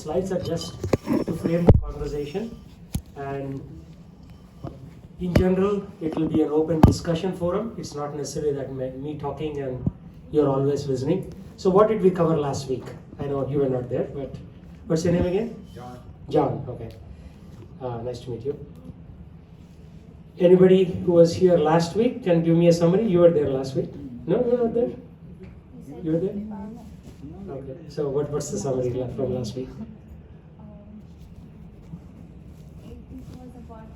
Slides are just to frame the conversation, and in general it will be an open discussion forum. It's not necessarily that me talking and you're always listening. So what did we cover last week? I know you were not there, but what's your name again? John. John, okay. Nice to meet you. Anybody who was here last week can give me a summary? You were there last week? No, you were not there? You were there? Okay. So what's the summary from last week? It was about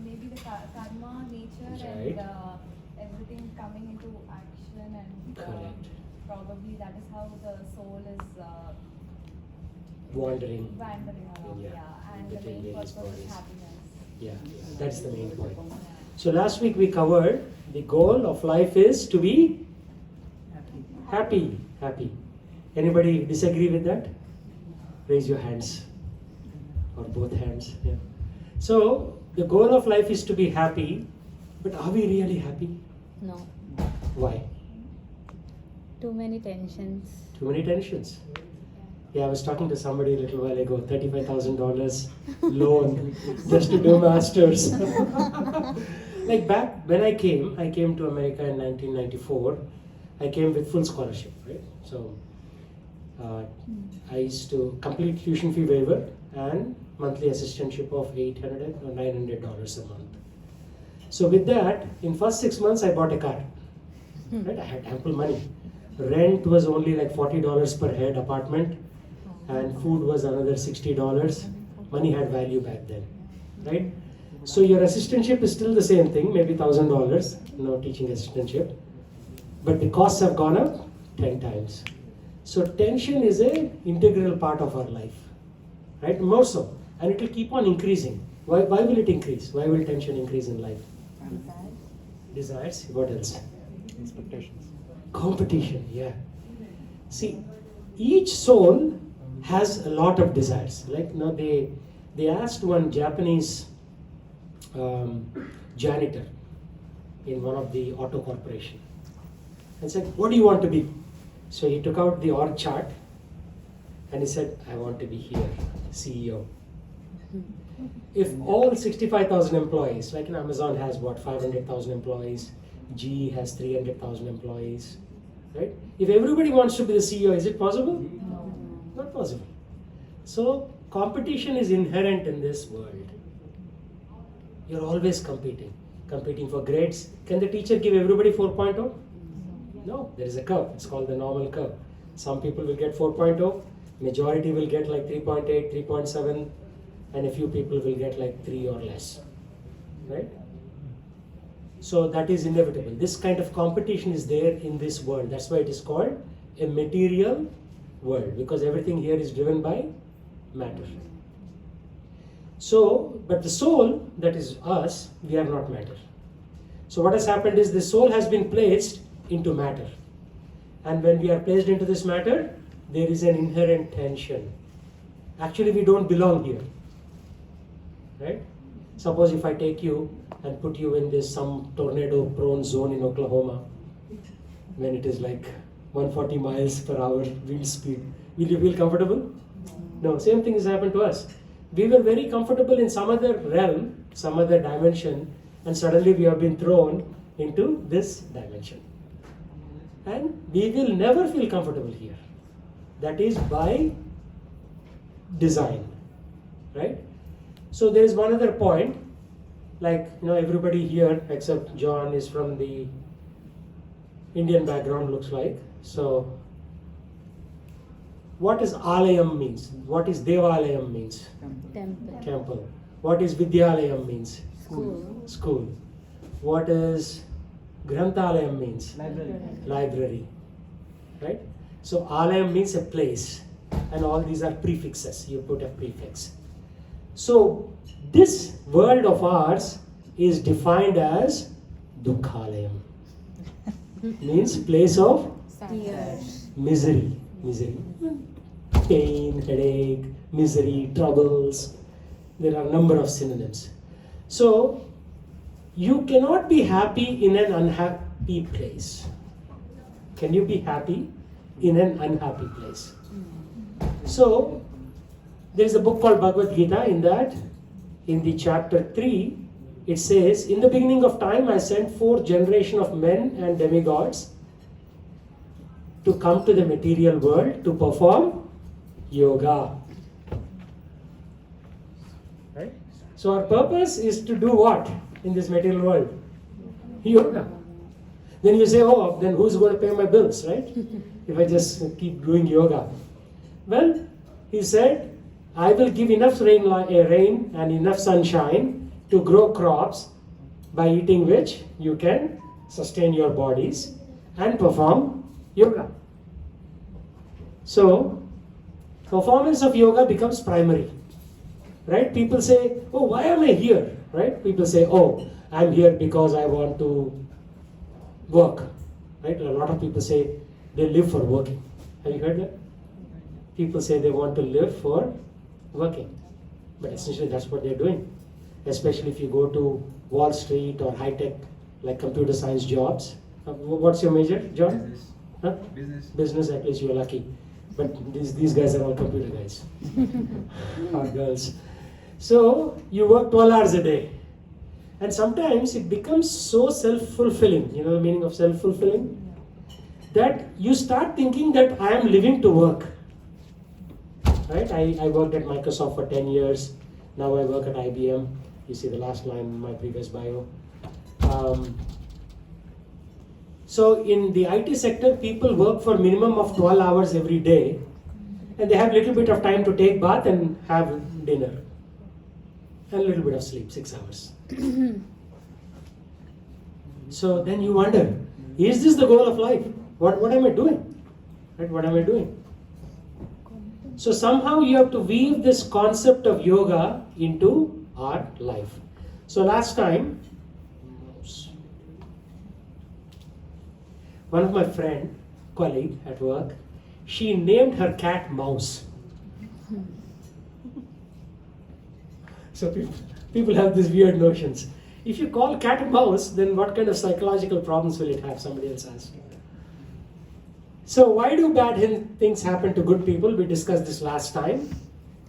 maybe the karma, nature, Right. and everything coming into action, and Correct. probably that is how the soul is Wandering. wandering around. Yeah. Yeah, and the Between main various purpose bodies. is happiness. Yeah, that's the main point. So last week we covered the goal of life is to be happy. Anybody disagree with that? Raise your hands, or both hands. Yeah. So the goal of life is to be happy, but are we really happy? No, Why? too many tensions. Too many tensions. Yeah, I was talking to somebody a little while ago, $35,000 loan just to do masters. Like back when I came to America in 1994. I came with full scholarship, right? So I used to complete tuition fee waiver and monthly assistantship of $800 or $900 a month. So with that, in first 6 months, I bought a car. Right? I had ample money. Rent was only like $40 per head apartment, and food was another $60. Money had value back then, right? So your assistantship is still the same thing, maybe $1,000, teaching assistantship, but the costs have gone up 10 times. So tension is an integral part of our life, right? More so, and it will keep on increasing. Why will it increase? Why will tension increase in life? Desires. What else? Expectations. Competition, yeah. See, each soul has a lot of desires. Like they asked one Japanese janitor in one of the auto corporation and said, "What do you want to be?" So he took out the org chart and he said, "I want to be here, CEO." If all 65,000 employees, like in Amazon has what, 500,000 employees, GE has 300,000 employees, right? If everybody wants to be the CEO, is it possible? No. Not possible. So competition is inherent in this world. You're always competing for grades. Can the teacher give everybody 4.0? No, there is a curve. It's called the normal curve. Some people will get 4.0, majority will get like 3.8, 3.7, and a few people will get like 3 or less, right? So that is inevitable. This kind of competition is there in this world. That's why it is called a material world, because everything here is driven by matter. So, but the soul, that is us, we are not matter. So what has happened is the soul has been placed into matter. And when we are placed into this matter, there is an inherent tension. Actually, we don't belong here, right? Suppose if I take you and put you in this some tornado-prone zone in Oklahoma, when it is like 140 miles per hour wind speed, will you feel comfortable? No, same thing has happened to us. We were very comfortable in some other realm, some other dimension, and suddenly we have been thrown into this dimension. And we will never feel comfortable here. That is by design, right? So there is one other point, like, everybody here except John is from the Indian background, looks like. So what is Alayam means? What is Devalayam means? Temple. What is Vidyalayam means? School. What is Granthalayam means? Library. Right? So Alayam means a place, and all these are prefixes. You put a prefix. So this world of ours is defined as Dukhalayam. Means place of misery. Pain, headache, misery, troubles. There are a number of synonyms. So you cannot be happy in an unhappy place. Can you be happy in an unhappy place. So, there is a book called Bhagavad Gita. In the chapter 3, it says, in the beginning of time, I sent forth generation of men and demigods to come to the material world to perform yoga. Right? So our purpose is to do what in this material world? Yoga. Then you say, oh, then who's going to pay my bills, right? If I just keep doing yoga. Well, he said, I will give enough rain and enough sunshine to grow crops by eating which you can sustain your bodies and perform yoga. So, performance of yoga becomes primary. Right? People say, oh, why am I here? Right? People say, oh, I'm here because I want to work. Right? A lot of people say they live for working. Have you heard that? People say they want to live for working. But essentially that's what they're doing. Especially if you go to Wall Street or high-tech, like computer science jobs. What's your major, John? Business. Huh? Business, at least you're lucky. But these guys are all computer guys. Or girls. So you work 12 hours a day. And sometimes it becomes so self-fulfilling. You know the meaning of self-fulfilling? That you start thinking that I am living to work. Right? I worked at Microsoft for 10 years. Now I work at IBM. You see the last line in my previous bio. So in the IT sector, people work for minimum of 12 hours every day. And they have a little bit of time to take bath and have dinner. And a little bit of sleep, 6 hours. So then you wonder, is this the goal of life? What am I doing? Right? What am I doing? So somehow you have to weave this concept of yoga into our life. So last time, one of my colleague at work, she named her cat Mouse. So people have these weird notions. If you call cat Mouse, then what kind of psychological problems will it have? Somebody else asked. So why do bad things happen to good people? We discussed this last time.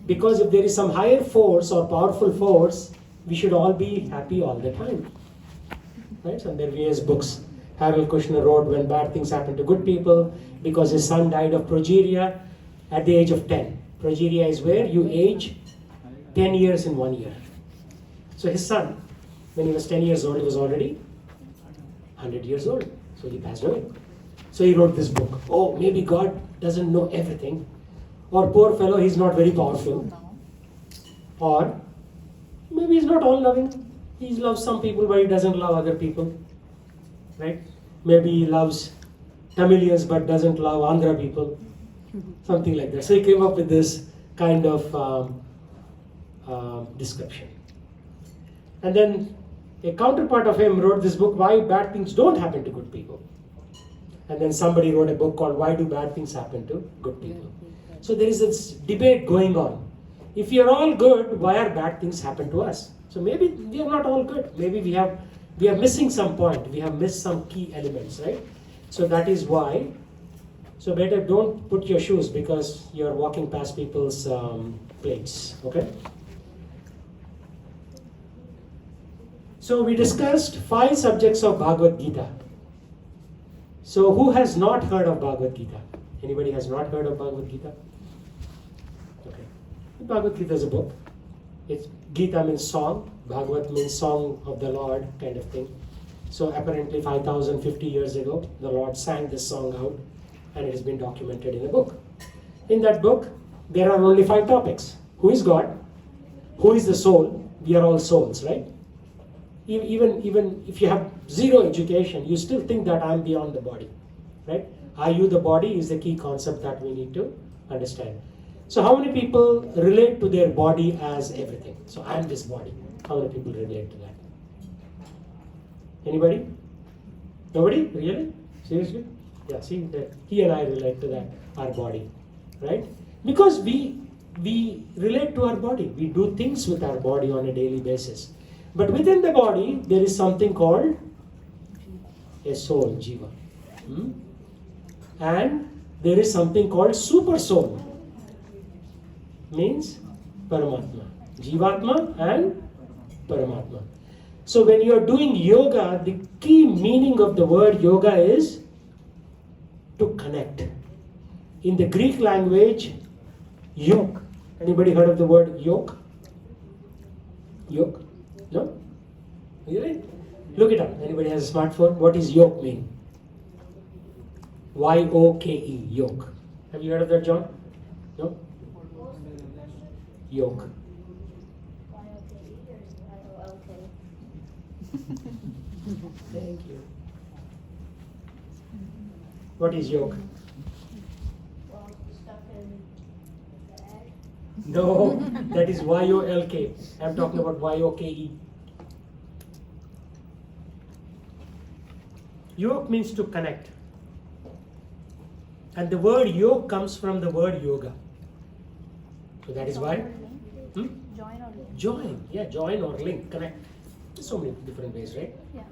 Because if there is some higher force or powerful force, we should all be happy all the time. Right? So there are various books. Harold Kushner wrote When Bad Things Happen to Good People because his son died of progeria at the age of 10. Progeria is where you age 10 years in 1 year. So his son, when he was 10 years old, he was already 100 years old. So he passed away. So he wrote this book. Oh, maybe God doesn't know everything. Or poor fellow, he's not very powerful. Or maybe he's not all loving. He loves some people, but he doesn't love other people. Right? Maybe he loves Tamilians, but doesn't love Andhra people. Something like that. So he came up with this kind of description. And then a counterpart of him wrote this book, Why Bad Things Don't Happen to Good People. And then somebody wrote a book called Why Do Bad Things Happen to Good People. So there is this debate going on. If you're all good, why are bad things happen to us? So maybe we are not all good. Maybe we are missing some point. We have missed some key elements, right? So that is why. So better don't put your shoes because you're walking past people's plates, okay? So we discussed 5 subjects of Bhagavad Gita. So who has not heard of Bhagavad Gita? Anybody has not heard of Bhagavad Gita? Okay. Bhagavad Gita is a book. It's Gita means song. Bhagavad means song of the Lord kind of thing. So apparently 5,050 years ago, the Lord sang this song out and it has been documented in a book. In that book, there are only 5 topics. Who is God? Who is the soul? We are all souls, right? Even if you have zero education, you still think that I am beyond the body, right? Are you the body is the key concept that we need to understand. So how many people relate to their body as everything? So I am this body. How many people relate to that? Anybody? Nobody? Really? Seriously? Yeah, see, that he and I relate to that, our body, right? Because we relate to our body. We do things with our body on a daily basis. But within the body, there is something called a soul, jiva. And there is something called super soul. Means Paramatma. Jivatma and Paramatma. So when you are doing yoga, the key meaning of the word yoga is to connect. In the Greek language, yoke. Anybody heard of the word yoke? Yoke? No? Really? Look it up. Anybody has a smartphone? What does yoke mean? Y-O-K-E, yoke. Have you heard of that, John? No? Yoke. Thank you. What is yoke? No, that is Y-O-L-K. I'm talking about Y-O-K-E. Yoke means to connect. And the word yoke comes from the word yoga. So that is why. Join or link? Join. Yeah, join or link, connect. There's so many different ways, right? Yeah.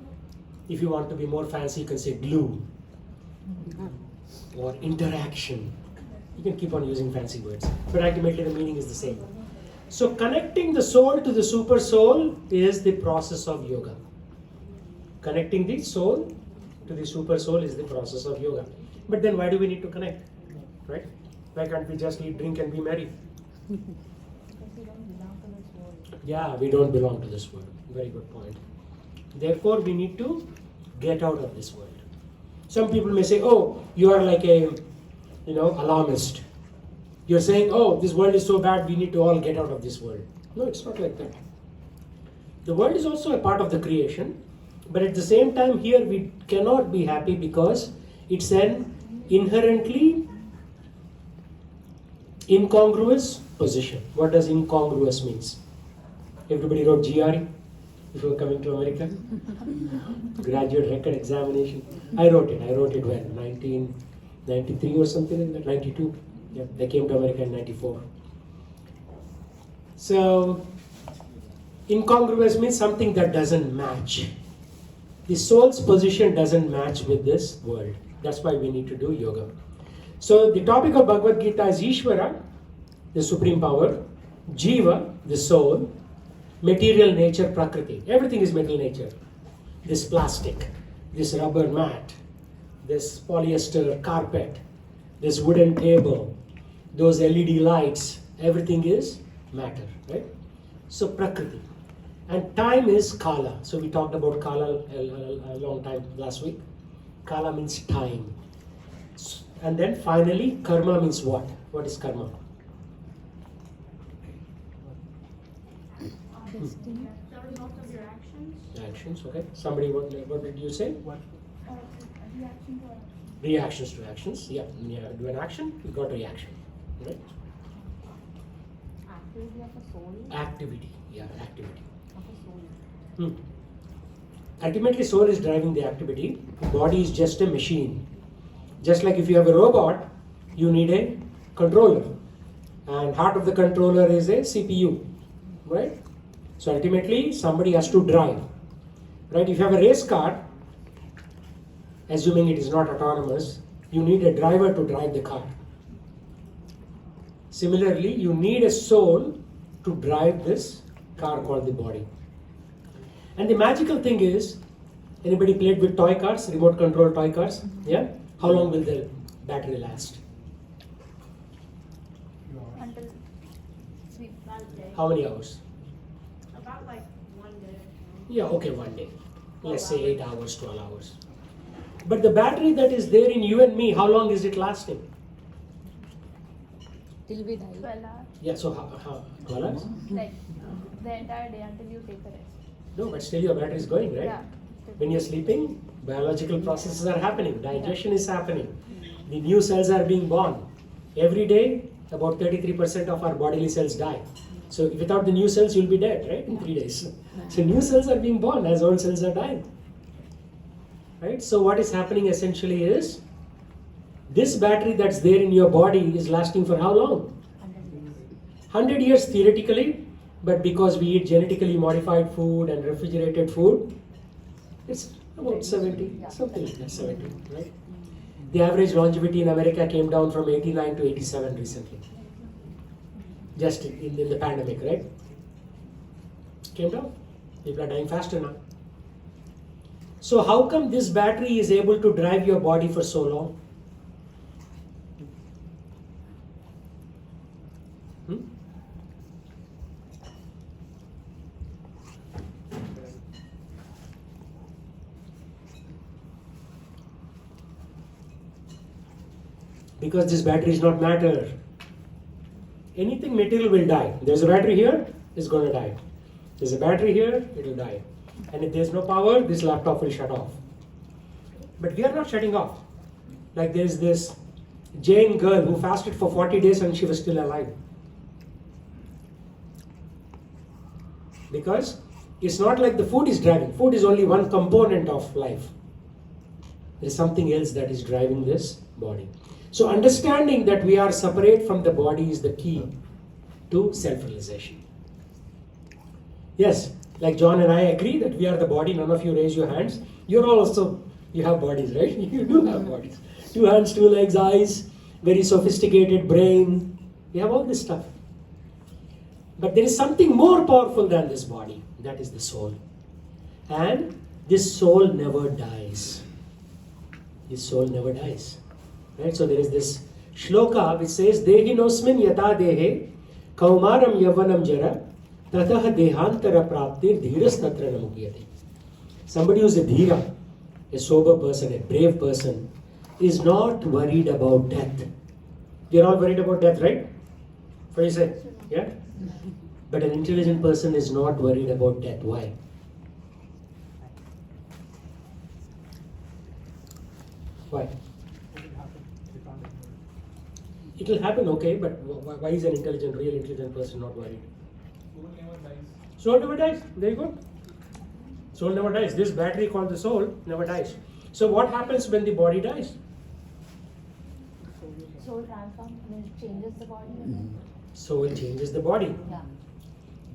If you want to be more fancy, you can say glue or interaction. You can keep on using fancy words, but ultimately the meaning is the same. So connecting the soul to the super soul is the process of yoga. Connecting the soul to the super soul is the process of yoga. But then why do we need to connect? Right? Why can't we just eat, drink and be merry? Because we don't belong to this world. Yeah, we don't belong to this world. Very good point. Therefore, we need to get out of this world. Some people may say, oh, you are like a, alarmist. You're saying, oh, this world is so bad, we need to all get out of this world. No, it's not like that. The world is also a part of the creation, but at the same time here we cannot be happy because it's an inherently incongruous position. What does incongruous means? Everybody wrote GRE if you were coming to America? Graduate record examination. I wrote it when? 1993 or something like that, 92. Yeah, they came to America in 94. So, incongruous means something that doesn't match. The soul's position doesn't match with this world. That's why we need to do yoga. So, the topic of Bhagavad Gita is Ishvara, the supreme power, Jiva, the soul, material nature, Prakriti. Everything is material nature. This plastic, this rubber mat, this polyester carpet, this wooden table, those LED lights, everything is matter, right? So Prakriti. And time is Kala. So we talked about Kala a long time last week. Kala means time. And then finally, Karma means what? What is Karma? The result of your actions. Actions, okay. Somebody, what did you say? Reaction to Reactions to actions. Yeah, do an action, you got reaction. Right? activity of a soul. Activity, yeah, activity. Of a soul. Ultimately, soul is driving the activity. Body is just a machine. Just like if you have a robot, you need a controller. And heart of the controller is a CPU, right? So ultimately, somebody has to drive, right? If you have a race car, assuming it is not autonomous, you need a driver to drive the car. Similarly, you need a soul to drive this car called the body. And the magical thing is, anybody played with toy cars, remote control toy cars? Yeah? How long will the battery last? Until we How many hours? about like 1 day. Yeah, okay, 1 day. Let's say 8 hours, 12 hours. But the battery that is there in you and me, how long is it lasting? Till we die. 12 hours. Yeah, so how 12 hours? Like the entire day until you take a rest. No, but still your battery is going, right? Yeah. When you're sleeping, biological processes are happening, digestion is happening, the new cells are being born. Every day, about 33% of our bodily cells die. So without the new cells, you'll be dead, right? In 3 days. So new cells are being born as old cells are dying. Right? So what is happening essentially is, this battery that's there in your body is lasting for how long? 100 years theoretically, but because we eat genetically modified food and refrigerated food, it's about 70, something like that, 70, right? The average longevity in America came down from 89 to 87 recently. Just in the pandemic, right? Came down. People are dying faster now. So how come this battery is able to drive your body for so long? Hmm? Because this battery is not matter. Anything material will die. There's a battery here, it's going to die. There's a battery here, it will die. And if there's no power, this laptop will shut off. But we are not shutting off. Like there's this Jain girl who fasted for 40 days and she was still alive. Because it's not like the food is driving. Food is only one component of life. There is something else that is driving this body. So understanding that we are separate from the body is the key to self-realization. Yes, like John and I agree that we are the body. None of you raise your hands. You're all also, you have bodies, right? You do have bodies. 2 hands, 2 legs, eyes, very sophisticated brain. We have all this stuff. But there is something more powerful than this body. That is the soul. And this soul never dies. This soul never dies. Right? So there is this shloka which says, Dehinosmin yata dehe kaumaram yavanam jara tatah dehantara praptir dhiras tatra namukiyate. Somebody who is a dhira, a sober person, a brave person, is not worried about death. We are all worried about death, right? What do you say? Yeah? But an intelligent person is not worried about death. Why? Why? It will happen, okay, but why is an intelligent, real intelligent person not worried? Soul never dies. Soul never dies. There you go. Soul never dies. This battery called the soul never dies. So what happens when the body dies? Soul transforms, I mean, it changes the body. Soul changes the body. Yeah.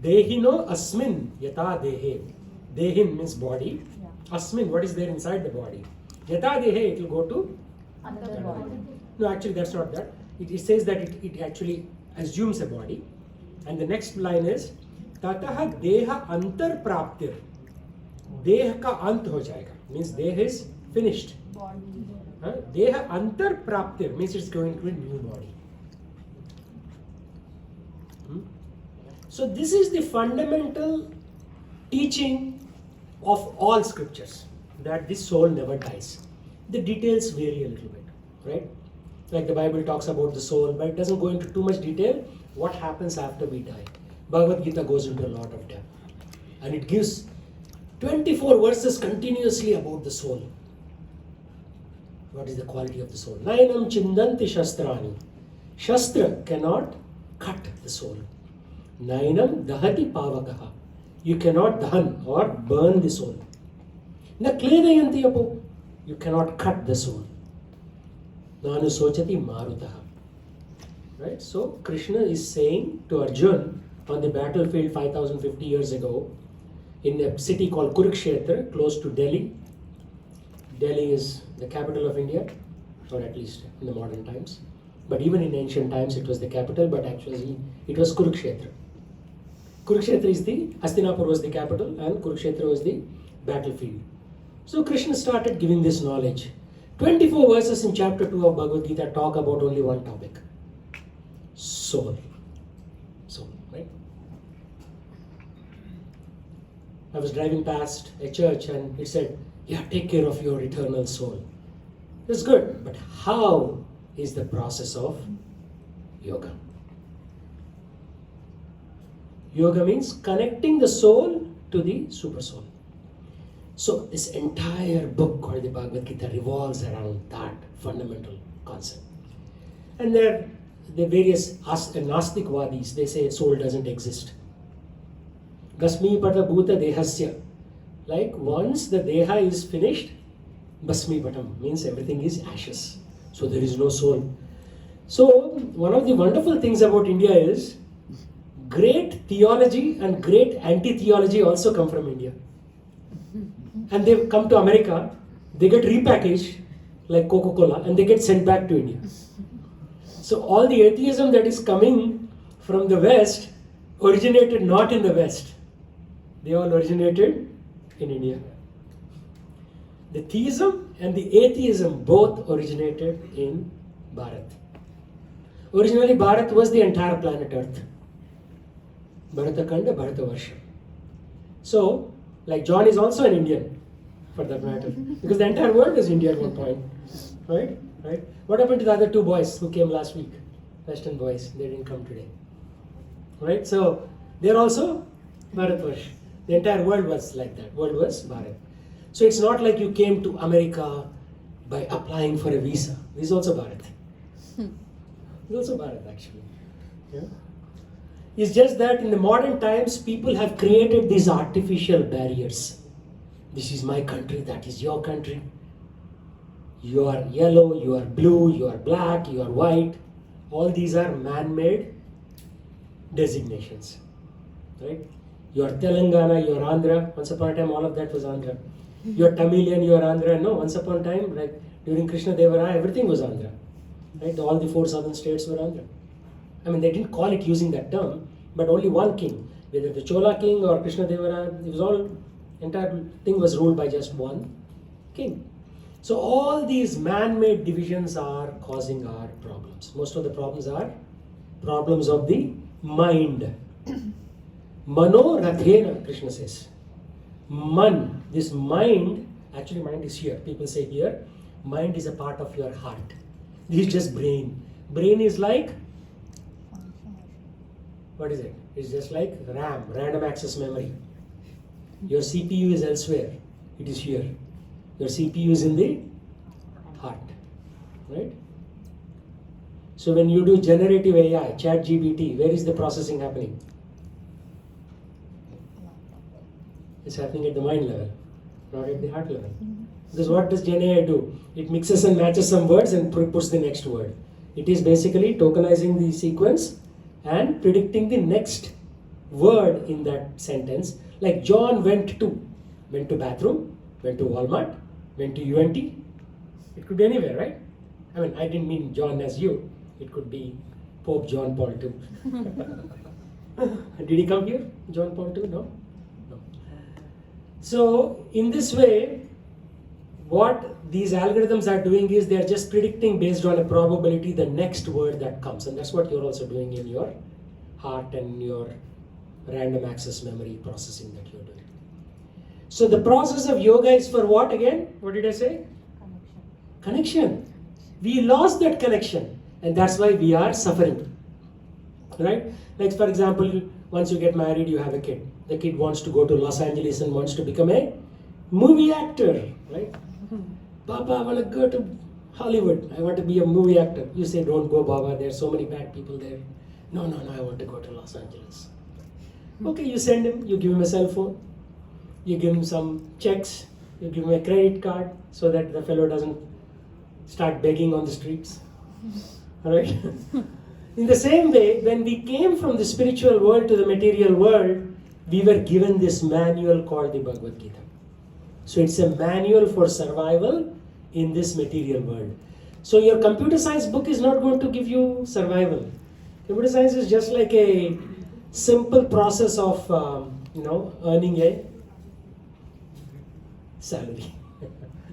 Dehino asmin yata dehe. Dehin means body. Yeah. Asmin, what is there inside the body? Yata dehe, it will go to? Another body. No, actually that's not that. It says that it actually assumes a body. And the next line is Tataha deha antar praptir. Deha ka ant ho jayega. Means deha is finished. Body. Deha antar praptir means it's going to a new body. So this is the fundamental teaching of all scriptures, that this soul never dies. The details vary a little bit, right? Like the Bible talks about the soul, but it doesn't go into too much detail what happens after we die. Bhagavad Gita goes into a lot of depth. And it gives 24 verses continuously about the soul. What is the quality of the soul? Nainam chindanti shastrani. Shastra cannot cut the soul. Nainam dahati pavakaha. You cannot dahan or burn the soul. Na kledayanti apo. You cannot cut the soul. Nanu sochati marutaha. Right? So Krishna is saying to Arjuna on the battlefield 5050 years ago in a city called Kurukshetra, close to Delhi. Delhi is the capital of India, or at least in the modern times. But even in ancient times it was the capital, but actually it was Kurukshetra. Kurukshetra is Hastinapur was the capital and Kurukshetra was the battlefield. So Krishna started giving this knowledge. 24 verses in chapter 2 of Bhagavad Gita talk about only one topic. Soul. Soul, right? I was driving past a church and it said, yeah, take care of your eternal soul. That's good, but how is the process of yoga? Yoga means connecting the soul to the super soul. So this entire book called the Bhagavad Gita revolves around that fundamental concept. And there the various Nastikwadis, they say soul doesn't exist. Basmi pata bhuta dehasya. Like once the deha is finished, basmi patam means everything is ashes. So there is no soul. So one of the wonderful things about India is great theology and great anti-theology also come from India. And they come to America, they get repackaged like Coca-Cola, and they get sent back to India. So all the atheism that is coming from the West originated not in the West. They all originated in India. The theism and the atheism both originated in Bharat. Originally, Bharat was the entire planet Earth. Bharatakanda, Bharatavarsha. So, like John is also an Indian, for that matter, because the entire world is India at one point, right? Right? What happened to the other two boys who came last week? Western boys, they didn't come today, right? So they're also Bharatvarsha. The entire world was like that. World was Bharat. So it's not like you came to America by applying for a visa. This is also Bharat. This is also Bharat, actually. Yeah. It's just that in the modern times, people have created these artificial barriers. This is my country, that is your country. You are yellow, you are blue, you are black, you are white. All these are man-made designations, right? You are Telangana, you are Andhra. Once upon a time, all of that was Andhra. You are Tamilian, you are Andhra. No, once upon a time, like during Krishna Devaraya, everything was Andhra, right? All the 4 southern states were Andhra. I mean, they didn't call it using that term, but only one king, whether the Chola king or Krishna Devaraya, it was all, entire thing was ruled by just one king. So all these man-made divisions are causing our problems. Most of the problems are problems of the mind. Mano Rathena, Krishna says. Man, this mind, actually mind is here. People say here, mind is a part of your heart. This is just brain. Brain is like, what is it? It's just like RAM, random access memory. Your CPU is elsewhere. It is here. Your CPU is in the heart, right? So when you do generative AI, ChatGPT, where is the processing happening? It's happening at the mind level, not at the heart level. Because what does Gen AI do? It mixes and matches some words and puts the next word. It is basically tokenizing the sequence and predicting the next word in that sentence. Like John went to bathroom, went to Walmart, went to UNT. It could be anywhere, right? I mean, I didn't mean John as you. It could be Pope John Paul II. Did he come here, John Paul II? No. So in this way, what these algorithms are doing is they are just predicting based on a probability the next word that comes, and that's what you're also doing in your heart and your random access memory processing that you're doing. So the process of yoga is for what again? What did I say? Connection. We lost that connection, and that's why we are suffering, right? Like for example, once you get married, you have a kid. The kid wants to go to Los Angeles and wants to become a movie actor, right? Papa, I want to go to Hollywood. I want to be a movie actor. You say, don't go, Baba. There are so many bad people there. No, I want to go to Los Angeles. Okay, you send him. You give him a cell phone. You give him some checks. You give him a credit card so that the fellow doesn't start begging on the streets. All right? In the same way, when we came from the spiritual world to the material world, we were given this manual called the Bhagavad Gita. So it's a manual for survival in this material world. So your computer science book is not going to give you survival. Computer science is just like a simple process of, earning a salary.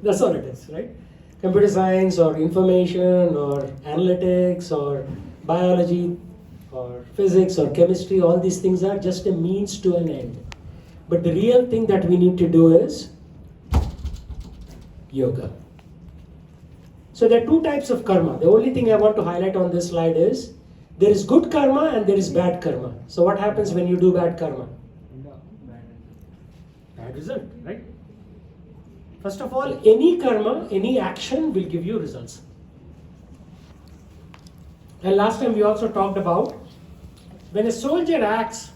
That's all it is, right? Computer science or information or analytics or biology or physics or chemistry, all these things are just a means to an end. But the real thing that we need to do is yoga. So there are two types of karma. The only thing I want to highlight on this slide is there is good karma and there is bad karma. So what happens when you do bad karma? Bad result, right? First of all, any karma, any action will give you results. And last time we also talked about when a soldier acts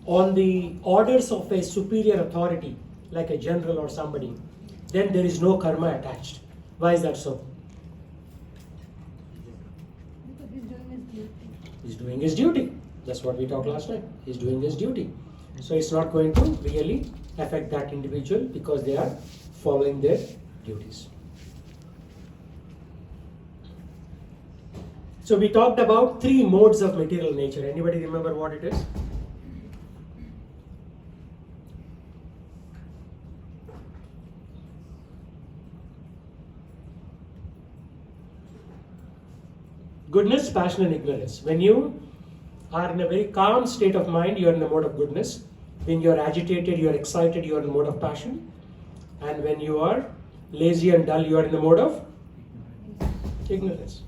on the orders of a superior authority, like a general or somebody, then there is no karma attached. Why is that so? Because he's doing his duty. He's doing his duty. That's what we talked last time. He's doing his duty. So it's not going to really affect that individual because they are following their duties. So we talked about 3 modes of material nature. Anybody remember what it is? Goodness, passion and ignorance. When you are in a very calm state of mind, you are in the mode of goodness. When you are agitated, you are excited, you are in the mode of passion. And when you are lazy and dull, you are in the mode of ignorance.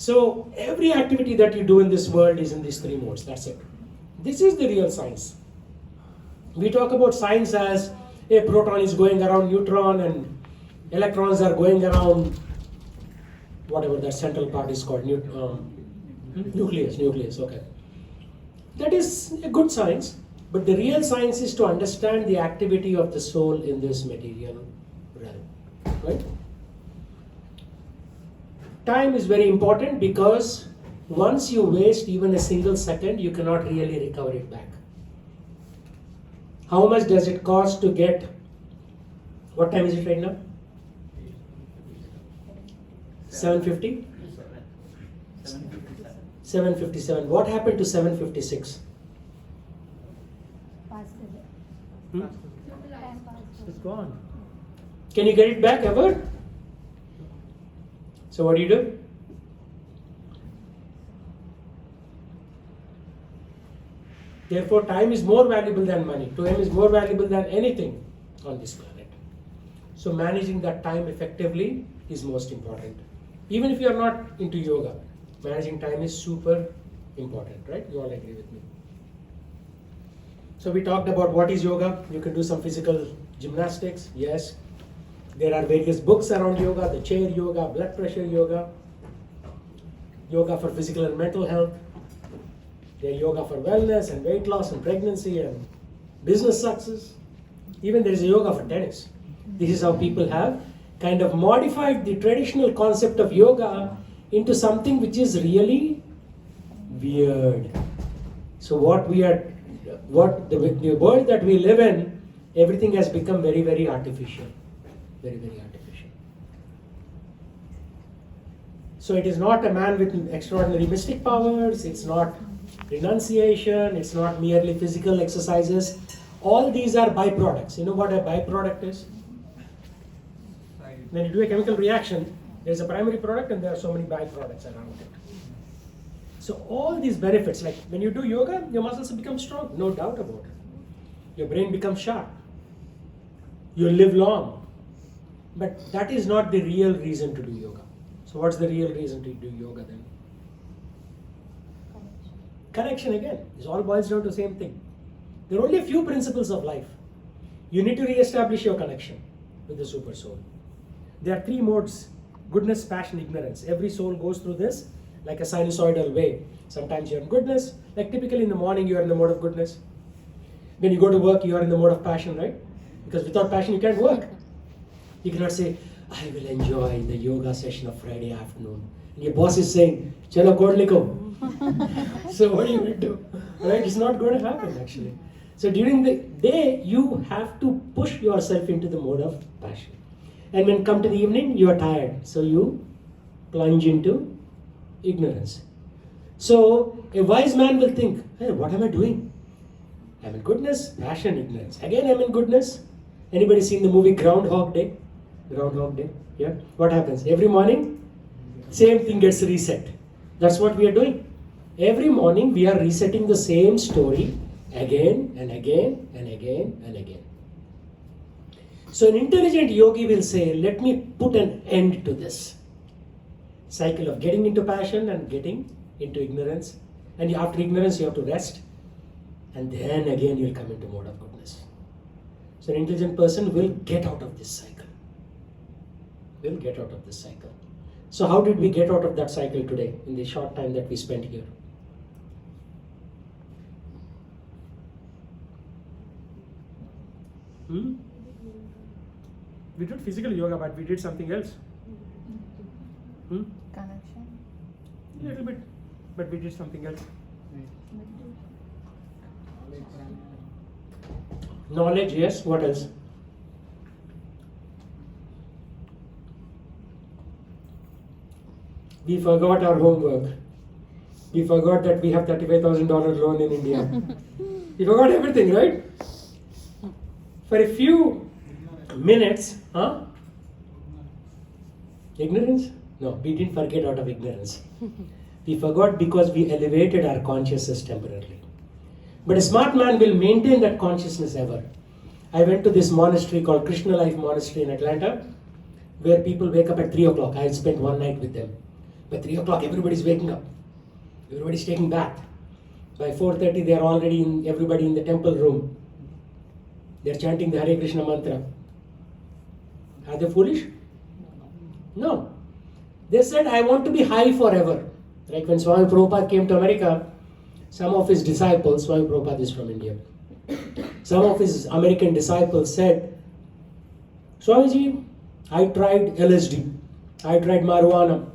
So every activity that you do in this world is in these 3 modes. That's it. This is the real science. We talk about science as a proton is going around neutron and electrons are going around whatever that central part is called, nucleus, okay. That is a good science, but the real science is to understand the activity of the soul in this material realm, right? Time is very important because once you waste even a single second, you cannot really recover it back. How much does it cost to get, what time is it right now? 7:50? 7:57. What happened to 7:56? It's gone. Can you get it back ever? So what do? Therefore, time is more valuable than money. Time is more valuable than anything on this planet. So managing that time effectively is most important. Even if you are not into yoga, managing time is super important, right? You all agree with me. So we talked about what is yoga. You can do some physical gymnastics, yes. There are various books around yoga, the chair yoga, blood pressure yoga, yoga for physical and mental health. There yoga for wellness and weight loss and pregnancy and business success. Even there is a yoga for tennis. This is how people have kind of modified the traditional concept of yoga into something which is really weird. So the world that we live in, everything has become very, very artificial. Very, very artificial. So it is not a man with extraordinary mystic powers, it's not renunciation, it's not merely physical exercises. All these are byproducts. You know what a byproduct is? When you do a chemical reaction, there's a primary product and there are so many byproducts around it. So all these benefits, like when you do yoga, your muscles become strong, no doubt about it. Your brain becomes sharp. You live long. But that is not the real reason to do yoga. So what's the real reason to do yoga then? Connection again. It all boils down to the same thing. There are only a few principles of life. You need to re-establish your connection with the super soul. There are 3 modes: goodness, passion, ignorance. Every soul goes through this like a sinusoidal way. Sometimes you're in goodness, like typically in the morning you are in the mode of goodness. When you go to work, you are in the mode of passion, right? Because without passion you can't work. You cannot say, I will enjoy the yoga session of Friday afternoon. And your boss is saying, Chalo kod likho. So what are you going to do? Right? It's not going to happen actually. So during the day, you have to push yourself into the mode of passion. And when come to the evening, you are tired. So you plunge into ignorance. So a wise man will think, hey, what am I doing? I'm in goodness, passion, ignorance. Again, I'm in goodness. Anybody seen the movie Groundhog Day? Groundhog Day, yeah. What happens? Every morning, same thing gets reset. That's what we are doing. Every morning, we are resetting the same story again and again and again and again. So an intelligent yogi will say, let me put an end to this cycle of getting into passion and getting into ignorance. And after ignorance, you have to rest. And then again, you'll come into mode of goodness. So an intelligent person will get out of this cycle. Will get out of this cycle. So how did we get out of that cycle today in the short time that we spent here? We did physical yoga, but we did something else. Connection. A little bit, but we did something else. Knowledge, yes. What else? We forgot our homework. We forgot that we have $35,000 loan in India. We forgot everything, right? For a few minutes, huh? Ignorance? No, we didn't forget out of ignorance. We forgot because we elevated our consciousness temporarily. But a smart man will maintain that consciousness ever. I went to this monastery called Krishna Life Monastery in Atlanta, where people wake up at 3 o'clock. I spent one night with them. By 3 o'clock, everybody's waking up. Everybody's taking bath. By 4:30, they are already everybody in the temple room. They're chanting the Hare Krishna mantra. Are they foolish? No. They said, I want to be high forever. Like when Swami Prabhupada came to America, some of his disciples, Swami Prabhupada is from India, some of his American disciples said, Swamiji, I tried LSD, I tried marijuana,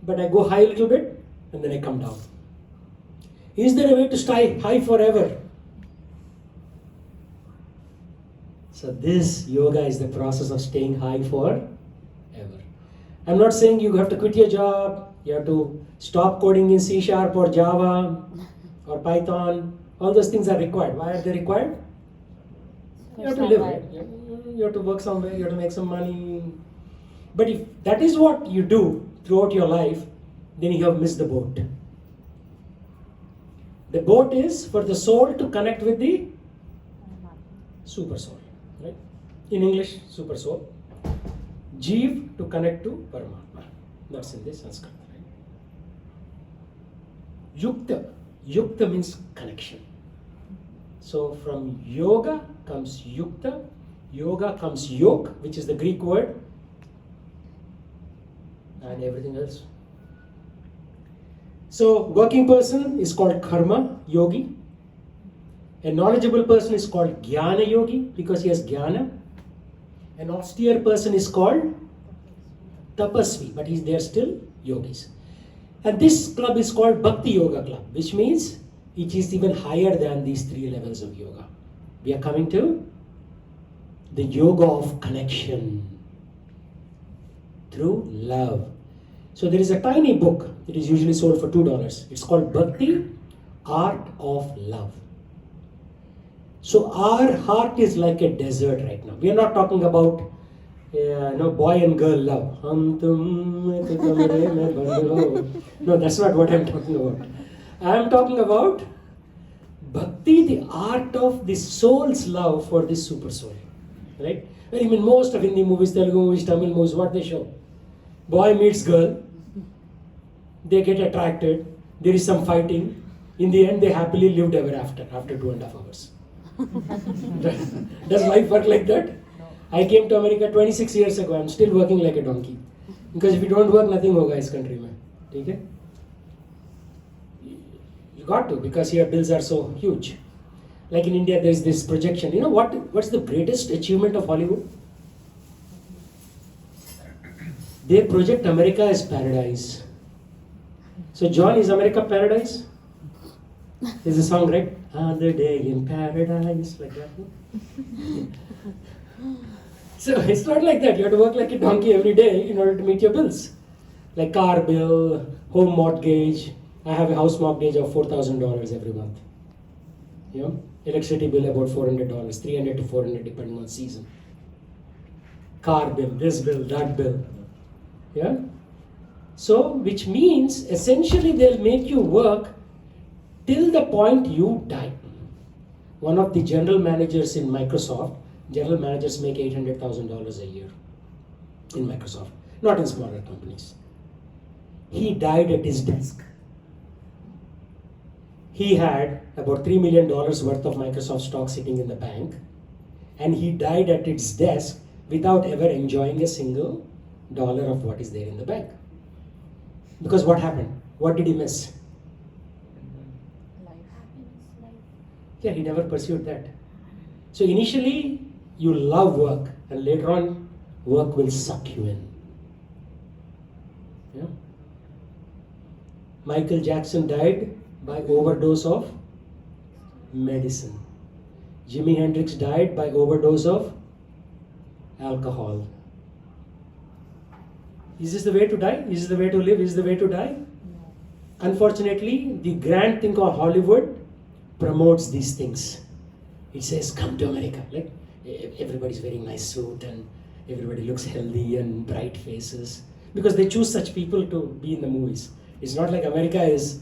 but I go high a little bit and then I come down. Is there a way to stay high forever? So this yoga is the process of staying high forever. I'm not saying you have to quit your job, you have to stop coding in C# or Java or Python. All those things are required. Why are they required? You have to live, right? You have to work somewhere, you have to make some money. But if that is what you do throughout your life, then you have missed the boat. The boat is for the soul to connect with the super soul, right? In English, super soul. Jeev to connect to Paramatma. That's in the Sanskrit. Right? Yukta. Yukta means connection. So from yoga comes yukta. Yoga comes yog, which is the Greek word, and everything else. So working person is called karma yogi. A knowledgeable person is called jnana yogi because he has jnana. An austere person is called tapasvi, but they are still yogis. And this club is called Bhakti Yoga Club, which means it is even higher than these 3 levels of yoga. We are coming to the yoga of connection through love. So there is a tiny book. It is usually sold for $2. It's called Bhakti, Art of Love. So our heart is like a desert right now. We are not talking about boy and girl love. No, that's not what I'm talking about. I'm talking about bhakti, the art of the soul's love for the super soul. Right? I mean, most of Hindi movies, Telugu movies, Tamil movies, what they show? Boy meets girl, they get attracted, there is some fighting. In the end, they happily lived ever after 2.5 hours. Does life work like that? I came to America 26 years ago. I'm still working like a donkey. Because if you don't work, nothing hoga is country mein. Okay? You got to, because here bills are so huge. Like in India, there is this projection. You know what's the greatest achievement of Hollywood? They project America as paradise. So John, is America paradise? There's a song, right? Another day in paradise, like that. So it's not like that. You have to work like a donkey every day in order to meet your bills. Like car bill, home mortgage. I have a house mortgage of $4,000 every month. You know, electricity bill about $400, $300 to $400 depending on season. Car bill, this bill, that bill. Yeah. So, which means essentially they'll make you work till the point you die. One of the general managers in Microsoft, general managers make $800,000 a year in Microsoft, not in smaller companies. He died at his desk. He had about $3 million worth of Microsoft stock sitting in the bank, and he died at its desk without ever enjoying a single dollar of what is there in the bank. Because what happened? What did he miss? Yeah, he never pursued that. So initially, you love work, and later on, work will suck you in. Yeah? Michael Jackson died by overdose of medicine. Jimi Hendrix died by overdose of alcohol. Is this the way to die? Is this the way to live? Is this the way to die? Unfortunately, the grand thing called Hollywood promotes these things. It says, come to America. Like, everybody's wearing nice suit and everybody looks healthy and bright faces. Because they choose such people to be in the movies. It's not like America is,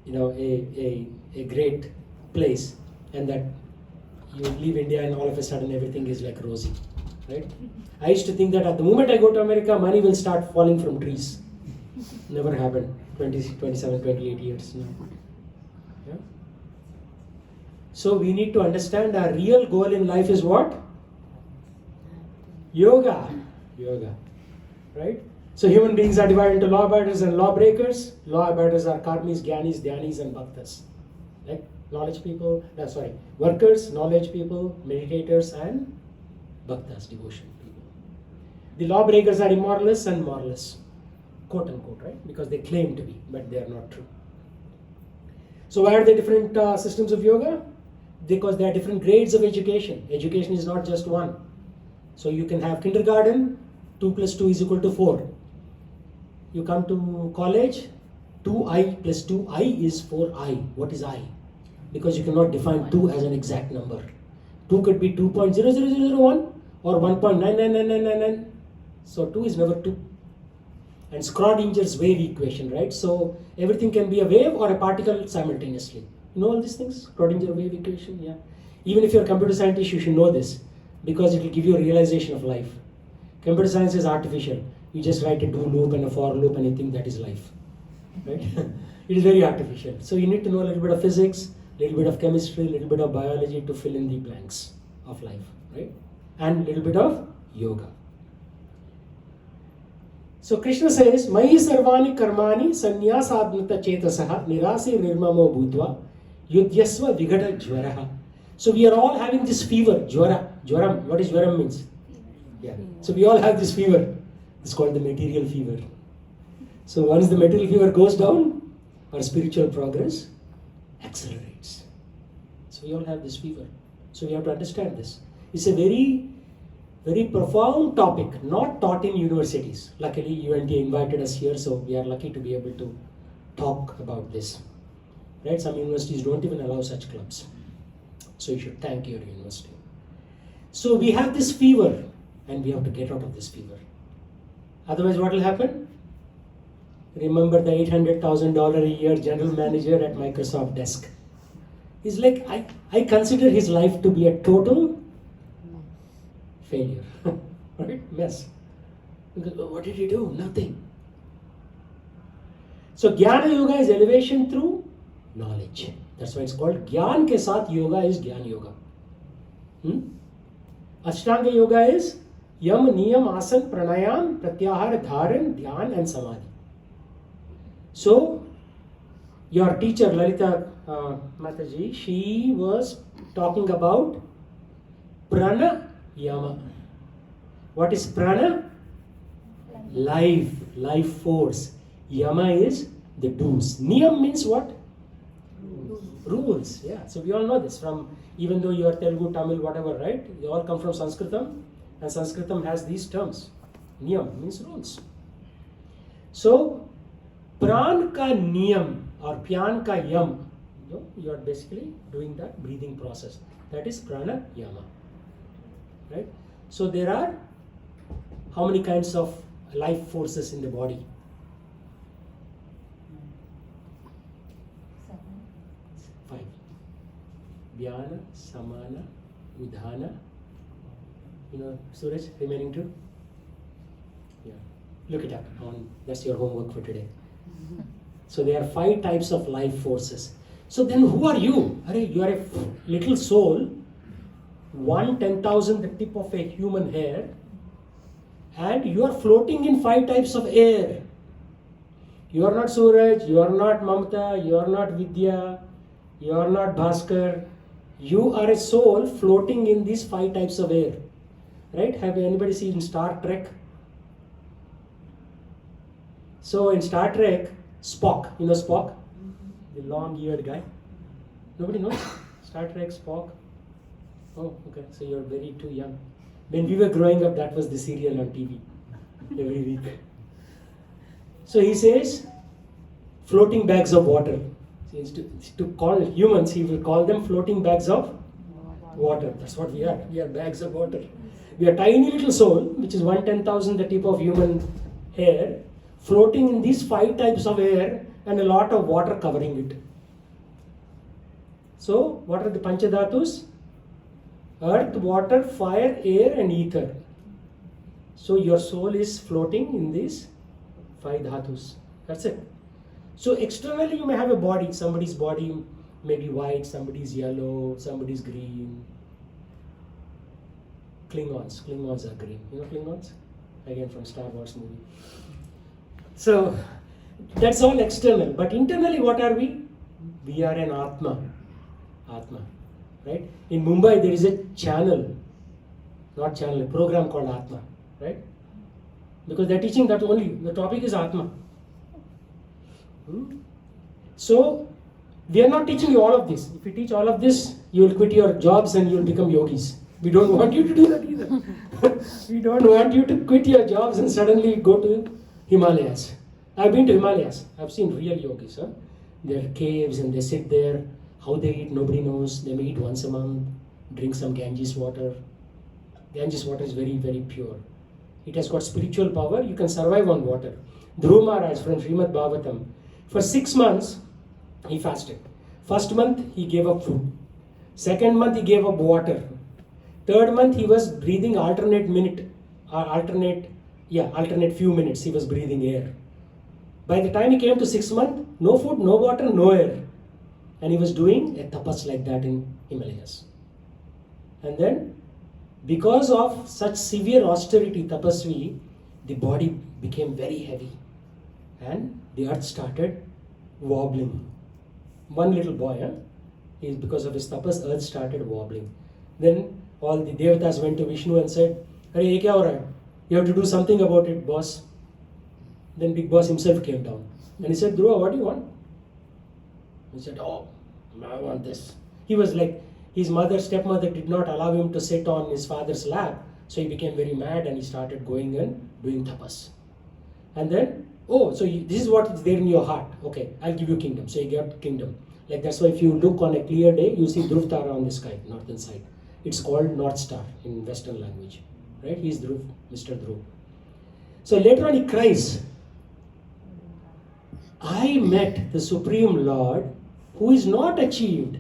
a great place and that you leave India and all of a sudden everything is like rosy, right? I used to think that at the moment I go to America, money will start falling from trees. Never happened. 27, 28 years now. Yeah? So we need to understand our real goal in life is what? Yoga. Right? So human beings are divided into law abiders and law breakers. Law abiders are karmis, jnanis, dhyanis and bhaktas. Like workers, knowledge people, meditators and bhaktas, devotion people. The law breakers are immoralists and moralists, quote unquote, right? Because they claim to be, but they are not true. So why are there different systems of yoga? Because there are different grades of education. Education is not just one. So you can have kindergarten, 2 plus 2 is equal to 4. You come to college, 2i plus 2i is 4i. What is I? Because you cannot define 2 as an exact number. 2 could be 2.00001 or 1.999999. So 2 is never 2. And Schrodinger's wave equation, right? So everything can be a wave or a particle simultaneously. You know all these things? Schrodinger wave equation, yeah. Even if you're a computer scientist, you should know this because it will give you a realization of life. Computer science is artificial. You just write a do loop and a for loop and you think that is life, right? It is very artificial. So you need to know a little bit of physics, a little bit of chemistry, a little bit of biology to fill in the blanks of life, right? And a little bit of yoga. So Krishna says, Mai sarvani karmani sannyasatmata chetasaha nirasi nirmamo bhutva yudhyasva vigata jvaraha. So we are all having this fever, jvaram. What is jvaram means? Yeah. So we all have this fever. It's called the material fever. So once the material fever goes down, our spiritual progress accelerates. So we all have this fever. So we have to understand this. It's a very, very profound topic, not taught in universities. Luckily, UNT invited us here, so we are lucky to be able to talk about this. Right? Some universities don't even allow such clubs. So you should thank your university. So we have this fever, and we have to get out of this fever. Otherwise, what will happen? Remember the $800,000 a year general manager at Microsoft desk. He's like, I consider his life to be a total failure. Right? Mess. Because what did he do? Nothing. So Jnana Yoga is elevation through knowledge. That's why it's called Jnana ke saath yoga is Jnana Yoga. Ashtanga Yoga is Yam, Niyam, Asan, Pranayam, Pratyahar, Dharan, Dhyan and Samadhi. So, your teacher Lalita Mataji, she was talking about Prana Yama. What is Prana? Life force. Yama is the do's. Niyam means what? Rules. Yeah. So we all know this from, even though you are Telugu, Tamil, whatever, right? They all come from Sanskritam. And Sanskritam has these terms. Niyam means rules. So, pran ka niyam or pyan ka yam, you are basically doing that breathing process. That is prana yama. Right? So, there are how many kinds of life forces in the body? 5. Dhyana, samana, udhana. You know, Suraj, remaining 2? Yeah. Look it up. That's your homework for today. So there are 5 types of life forces. So then who are you? You are a little soul, 1/10,000 the tip of a human hair, and you are floating in 5 types of air. You are not Suraj, you are not Mamta, you are not Vidya, you are not Bhaskar. You are a soul floating in these 5 types of air. Right? Have anybody seen Star Trek? So in Star Trek, Spock, you know Spock? The long-eared guy. Nobody knows? Star Trek, Spock. Oh, okay. So you're very too young. When we were growing up, that was the serial on TV every week. So he says, floating bags of water. To call humans, he will call them floating bags of water. That's what we are. We are bags of water. We are tiny little soul, which is 1/10,000 the tip of human hair, floating in these 5 types of air and a lot of water covering it. So, what are the Panchadhatus? Earth, water, fire, air and ether. So, your soul is floating in these 5 dhatus. That's it. So, externally you may have a body. Somebody's body may be white, somebody's yellow, somebody's green. Klingons are green. You know Klingons? Again from Star Wars movie. So, that's all external. But internally what are we? We are an Atma. Right? In Mumbai there is a program called Atma. Right? Because they're teaching that only. The topic is Atma. So, we are not teaching you all of this. If you teach all of this, you will quit your jobs and you will become yogis. We don't want you to do that either. We don't want you to quit your jobs and suddenly go to Himalayas. I've been to Himalayas. I've seen real yogis. They're caves and they sit there. How they eat, nobody knows. They may eat once a month, drink some Ganges water. Ganges water is very, very pure. It has got spiritual power. You can survive on water. Dhruva Maharaj from Srimad Bhagavatam, for 6 months, he fasted. First month, he gave up food. Second month, he gave up water. Third month, he was breathing alternate few minutes, he was breathing air. By the time he came to 6 months, no food, no water, no air. And he was doing a tapas like that in Himalayas. And then, because of such severe austerity, tapasvi, the body became very heavy. And the earth started wobbling. One little boy, because of his tapas, earth started wobbling. Then all the devatas went to Vishnu and said, "Hey, ye kya ho raha hai? You have to do something about it, boss." Then Big Boss himself came down. And he said, "Dhruva, what do you want?" He said, "Oh, I want this." He was like, his stepmother did not allow him to sit on his father's lap. So he became very mad and he started going and doing tapas. And then, this is what is there in your heart. Okay, I'll give you kingdom. So he got kingdom. Like that's why if you look on a clear day, you see Dhruv Tara on the sky, northern side. It's called North Star in Western language. Right? He's Dhruv, Mr. Dhruv. So later on he cries, "I met the Supreme Lord who is not achieved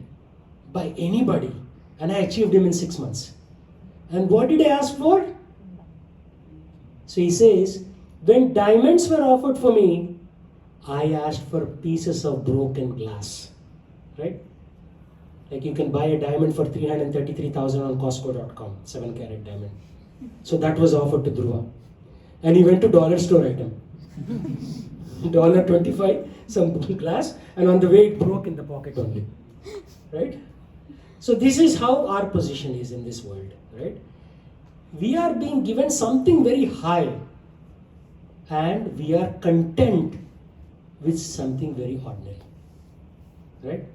by anybody, and I achieved him in 6 months. And what did I ask for?" So he says, "When diamonds were offered for me, I asked for pieces of broken glass." Right? Like you can buy a diamond for 333,000 on Costco.com, 7-carat diamond. So that was offered to Dhruva. And he went to dollar store item. $1.25, some glass, and on the way it broke in the pocket only. Right? So this is how our position is in this world. Right? We are being given something very high and we are content with something very ordinary. Right?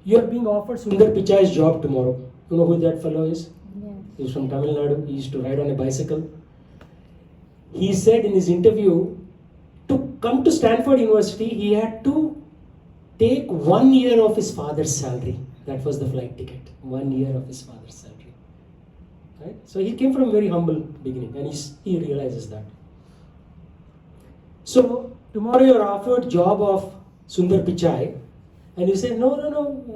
You are being offered Sundar Pichai's job tomorrow. You know who that fellow is? Yeah. He's from Tamil Nadu. He used to ride on a bicycle. He said in his interview, to come to Stanford University, he had to take 1 year of his father's salary. That was the flight ticket. 1 year of his father's salary. Right? So he came from a very humble beginning and he realizes that. So tomorrow you are offered job of Sundar Pichai and you say, no,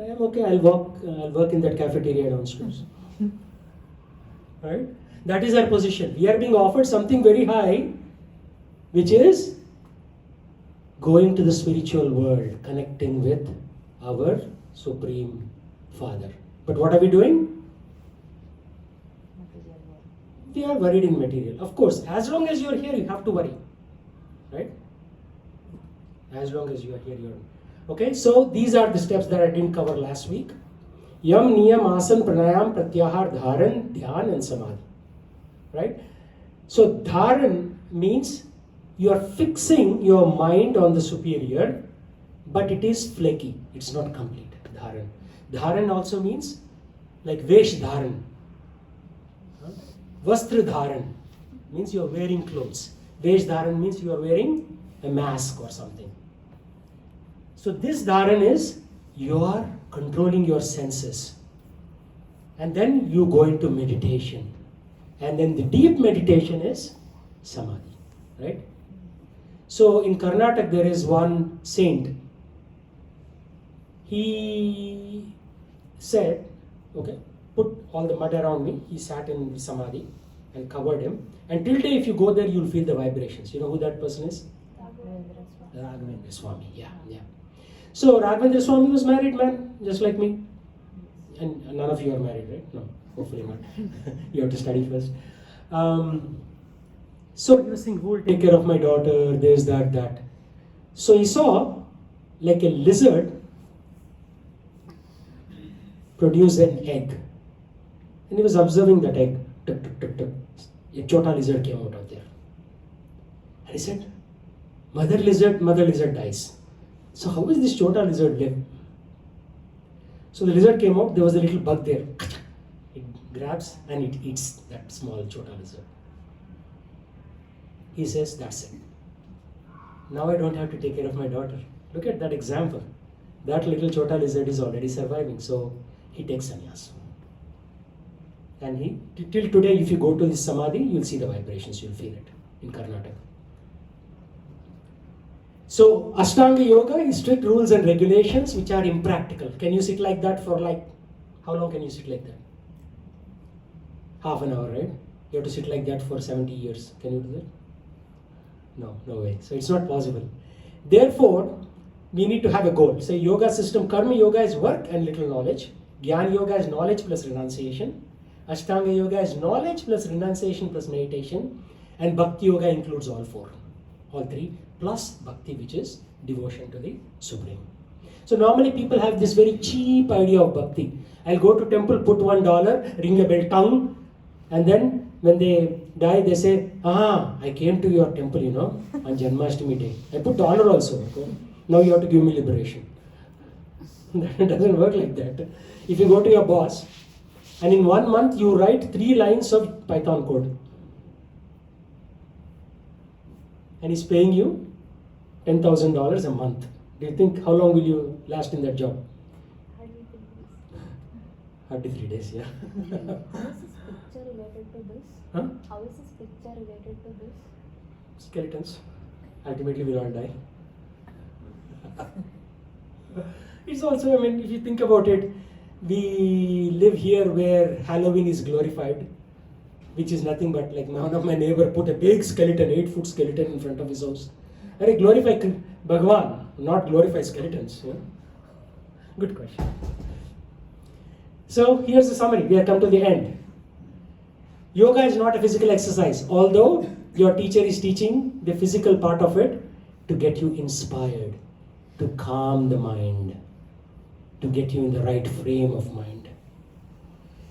I am okay, I'll work in that cafeteria downstairs. Right? That is our position. We are being offered something very high, which is going to the spiritual world, connecting with our Supreme Father. But what are we doing? We are worried in material. Of course, as long as you are here, you have to worry. Right? As long as you are here, you are. Okay, so these are the steps that I didn't cover last week. Yam, Niyam, Asan, Pranayam, Pratyahar, Dharan, Dhyan and Samadhi. Right? So Dharan means you are fixing your mind on the superior, but it is flaky. It's not complete. Dharan. Dharan also means like Vesh Dharan. Vastra Dharan means you are wearing clothes. Vesh Dharan means you are wearing a mask or something. So this dharan is you are controlling your senses. And then you go into meditation. And then the deep meditation is samadhi, right? So in Karnataka there is one saint. He said, okay, put all the mud around me. He sat in samadhi and covered him. And till day if you go there, you'll feel the vibrations. You know who that person is? Raghavendra Swami, yeah. So Raghavendra Swami was married man, just like me. And none of you are married, right? No, hopefully not. You have to study first. So he was thinking, who will take care of my daughter, this, that. So he saw like a lizard produce an egg. And he was observing that egg. Tuk, tuk, tuk, tuk. A chota lizard came out of there. And he said, mother lizard dies. So how is this chota lizard live? So the lizard came out, there was a little bug there. It grabs and it eats that small chota lizard. He says, that's it. Now I don't have to take care of my daughter. Look at that example. That little chota lizard is already surviving. So he takes sannyas. And till today, if you go to this samadhi, you'll see the vibrations, you'll feel it in Karnataka. So Ashtanga Yoga is strict rules and regulations which are impractical. Can you sit like that for how long can you sit like that? Half an hour, right? You have to sit like that for 70 years. Can you do that? No way. So it's not possible. Therefore, we need to have a goal. Say yoga system, Karma Yoga is work and little knowledge. Jnana Yoga is knowledge plus renunciation. Ashtanga Yoga is knowledge plus renunciation plus meditation. And Bhakti Yoga includes all three, plus Bhakti, which is devotion to the Supreme. So normally people have this very cheap idea of Bhakti. I'll go to temple, put $1, ring a bell, tongue, and then when they die, they say, I came to your temple, on Janmashtami day. I put dollar also. Okay? Now you have to give me liberation. That doesn't work like that. If you go to your boss, and in 1 month you write 3 lines of Python code, and he's paying you $10,000 a month. Do you think how long will you last in that job? Hardly 3 days, yeah. How is this picture related to this? Huh? How is this picture related to this? Skeletons. Ultimately we'll all die. It's also, if you think about it, we live here where Halloween is glorified, which is nothing but like one of my neighbor put a big skeleton, 8-foot skeleton in front of his house. And I glorify Bhagwan, not glorify skeletons. Yeah? Good question. So here's the summary. We have come to the end. Yoga is not a physical exercise, although your teacher is teaching the physical part of it to get you inspired, to calm the mind, to get you in the right frame of mind.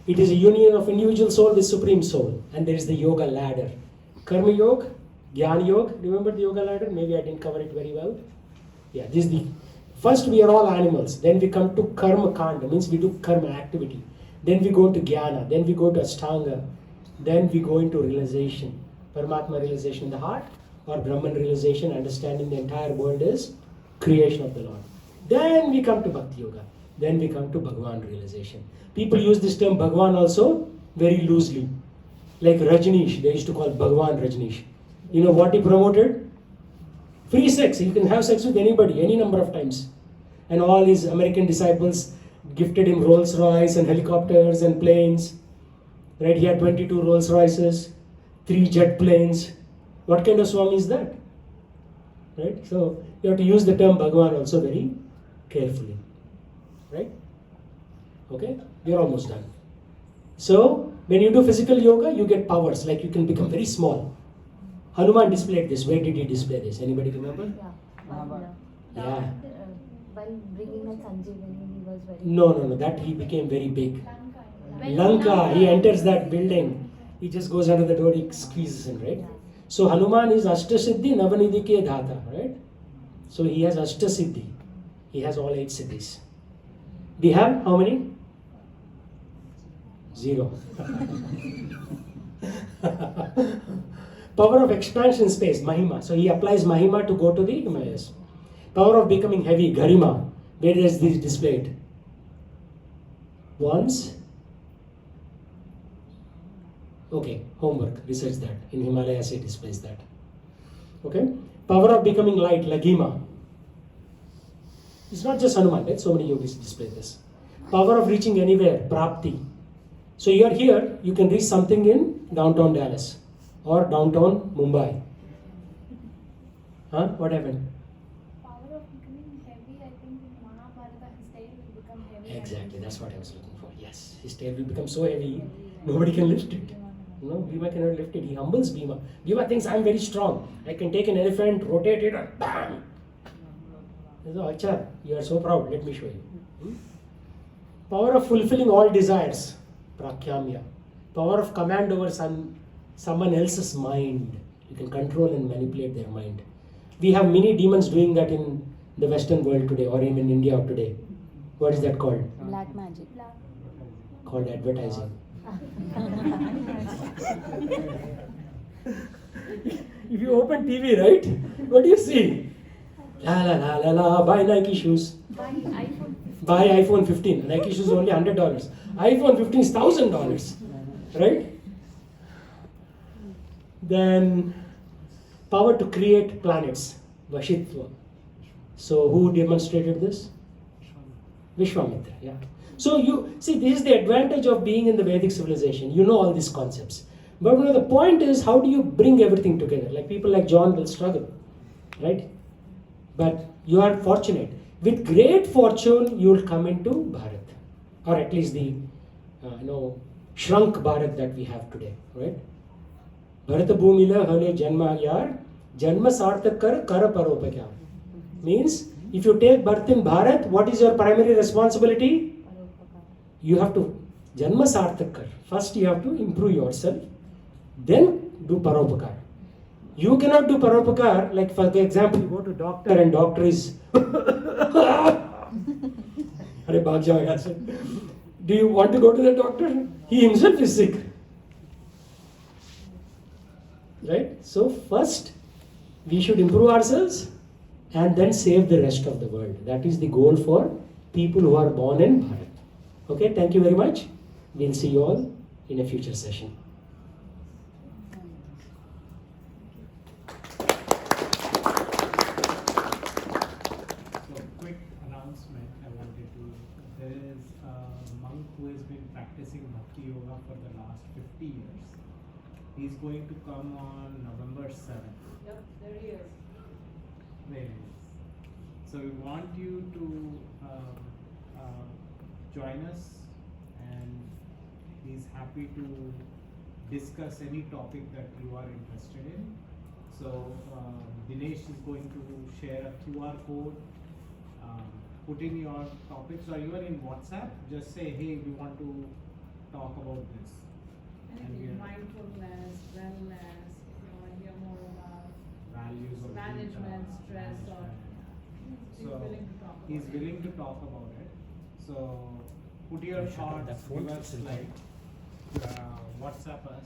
It is a union of individual soul with supreme soul, and there is the yoga ladder. Karma Yoga, Jnana Yoga. Remember the yoga ladder? Maybe I didn't cover it very well. Yeah, this is the first. We are all animals. Then we come to Karma Kanda, means we do karma activity. Then we go to Jnana. Then we go to Ashtanga. Then we go into realization, Paramatma realization in the heart, or Brahman realization, understanding the entire world is creation of the Lord. Then we come to Bhakti Yoga. Then we come to Bhagwan realization. People use this term Bhagwan also very loosely. Like Rajneesh, they used to call Bhagwan Rajneesh. You know what he promoted? Free sex. You can have sex with anybody, any number of times. And all his American disciples gifted him Rolls Royce and helicopters and planes. Right? He had 22 Rolls Royces, 3 jet planes. What kind of Swami is that? Right? So you have to use the term Bhagwan also very carefully. Right? Okay? We are almost done. So when you do physical yoga, you get powers, like you can become very small. Hanuman displayed this. Where did he display this? Anybody remember? Yeah. While bringing a Sanjeevani, he was very... No. That he became very big. Lanka, he enters that building. He just goes under the door, he squeezes in, right? So Hanuman is Ashtasiddhi Navanidhi ke Dhata, right? So he has Ashtasiddhi. He has all 8 siddhis. We have how many? 0. Power of expansion in space, Mahima. So he applies Mahima to go to the Himalayas. Power of becoming heavy, Garima. Where is this displayed? Once. Okay, homework, research that. In Himalayas it displays that. Okay? Power of becoming light, Lagima. It's not just Hanuman, right? So many yogis display this. Power of reaching anywhere, Prapti. So you are here, you can reach something in downtown Dallas or downtown Mumbai. Huh? What happened? Power of becoming heavy, I think in Mahabharata his tail will become heavy. Exactly, that's what I was looking for. Yes, his tail will become so heavy, nobody can lift it. No, Bhima cannot lift it. He humbles Bhima. Bhima thinks I'm very strong. I can take an elephant, rotate it, and bam! He says, oh, Acha, you are so proud. Let me show you. Power of fulfilling all desires, Prakyamya. Power of command over someone else's mind. You can control and manipulate their mind. We have many demons doing that in the Western world today, or even in India today. What is that called? Black magic. Called advertising. If you open TV, right? What do you see? La la la la la, buy Nike shoes. Buy iPhone. Buy iPhone 15. Nike shoes are only $100. iPhone 15 is $1,000. Right? Then power to create planets. Vashitva. So who demonstrated this? Vishwamitra, yeah. So you see, this is the advantage of being in the Vedic civilization. You know all these concepts. But the point is, how do you bring everything together? Like people like John will struggle, right? But you are fortunate. With great fortune, you will come into Bharat, or at least the shrunk Bharat that we have today, right? Bharata Bhumila Hale Janma Yar Janma Sarthak Kar Kara Paropakya. Means if you take birth in Bharat, what is your primary responsibility? You have to Janma Sarthak Kar. First you have to improve yourself, then do Paropakar. You cannot do Paropakar, like for example, you go to doctor and doctor is do you want to go to the doctor? He himself is sick. Right? So first we should improve ourselves and then save the rest of the world. That is the goal for people who are born in Bharat. Okay, thank you very much. We'll see you all in a future session. There is a monk who has been practicing Bhakti Yoga for the last 50 years. He's going to come on November 7th. Yep, there he is. There he is. So we want you to join us, and he's happy to discuss any topic that you are interested in. So Dinesh is going to share a QR code. Put in your topics, or even in WhatsApp, just say, hey, we want to talk about this. Anything, mindfulness, wellness, if you want to hear more about Values of management, Gita, stress, or he's so willing to talk about he's it. willing to talk about it. So put your Shut up thoughts, that phone, give us fix it. like WhatsApp us.